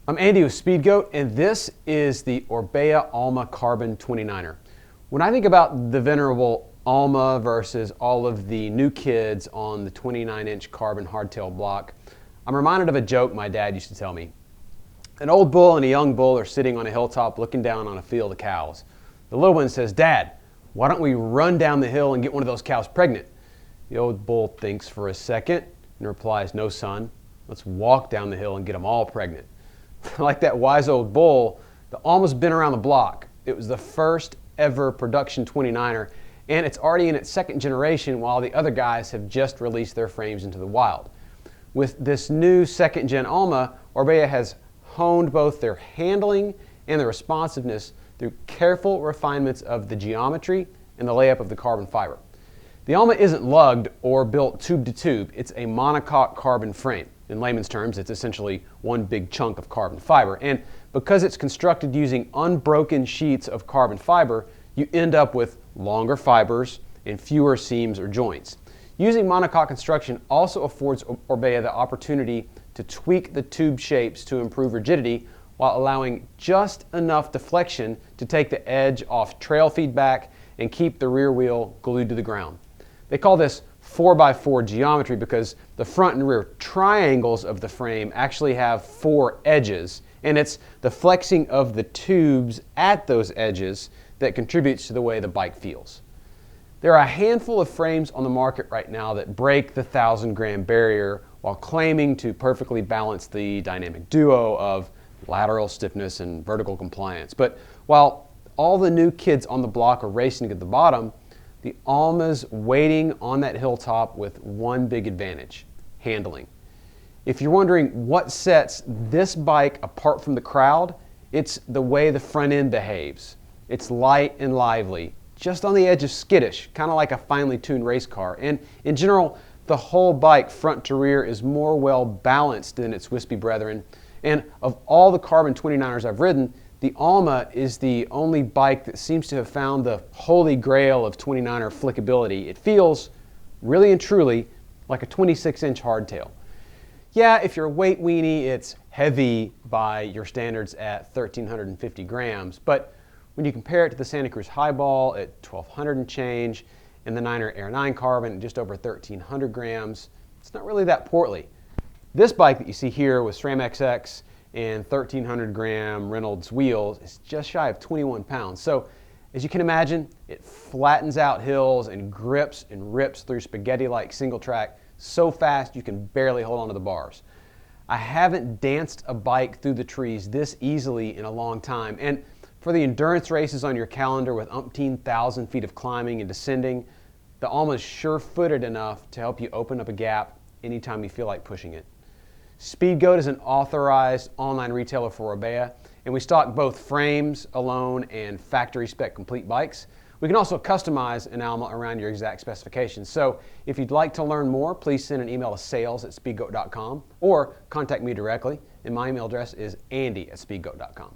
I'm Andy with Speedgoat, and this is the Orbea Alma Carbon 29er. When I think about the venerable Alma versus all of the new kids on the 29-inch carbon hardtail block, I'm reminded of a joke my dad used to tell me. An old bull and a young bull are sitting on a hilltop looking down on a field of cows. The little one says, "Dad, why don't we run down the hill and get one of those cows pregnant?" The old bull thinks for a second and replies, "No, son, let's walk down the hill and get them all pregnant." Like that wise old bull, the Alma's been around the block. It was the first ever production 29er, and it's already in its second generation while the other guys have just released their frames into the wild. With this new second gen Alma, Orbea has honed both their handling and their responsiveness through careful refinements of the geometry and the layup of the carbon fiber. The Alma isn't lugged or built tube to tube. It's a monocoque carbon frame. In layman's terms, it's essentially one big chunk of carbon fiber. And because it's constructed using unbroken sheets of carbon fiber, you end up with longer fibers and fewer seams or joints. Using monocoque construction also affords Orbea the opportunity to tweak the tube shapes to improve rigidity while allowing just enough deflection to take the edge off trail feedback and keep the rear wheel glued to the ground. They call this 4x4 geometry because the front and rear triangles of the frame actually have 4 edges, and it's the flexing of the tubes at those edges that contributes to the way the bike feels. There are a handful of frames on the market right now that break the 1,000-gram barrier while claiming to perfectly balance the dynamic duo of lateral stiffness and vertical compliance. But while all the new kids on the block are racing to get the bottom, the Alma's waiting on that hilltop with one big advantage: handling. If you're wondering what sets this bike apart from the crowd, it's the way the front end behaves. It's light and lively, just on the edge of skittish, kind of like a finely tuned race car. And in general, the whole bike, front to rear, is more well balanced than its wispy brethren. And of all the carbon 29ers I've ridden, the Alma is the only bike that seems to have found the holy grail of 29er flickability. It feels really and truly like a 26-inch hardtail. Yeah, if you're a weight weenie, it's heavy by your standards at 1,350 grams, but when you compare it to the Santa Cruz Highball at 1,200 and change, and the Niner Air 9 Carbon at just over 1,300 grams, it's not really that portly. This bike that you see here with SRAM XX and 1,300 gram Reynolds wheels is just shy of 21 pounds. So as you can imagine, it flattens out hills and grips and rips through spaghetti-like single track so fast you can barely hold onto the bars. I haven't danced a bike through the trees this easily in a long time, and for the endurance races on your calendar with umpteen thousand feet of climbing and descending, the Alma is sure-footed enough to help you open up a gap anytime you feel like pushing it. Speedgoat is an authorized online retailer for Orbea, and we stock both frames alone and factory spec complete bikes. We can also customize an Alma around your exact specifications. So if you'd like to learn more, please send an email to sales@speedgoat.com or contact me directly, and my email address is andy@speedgoat.com.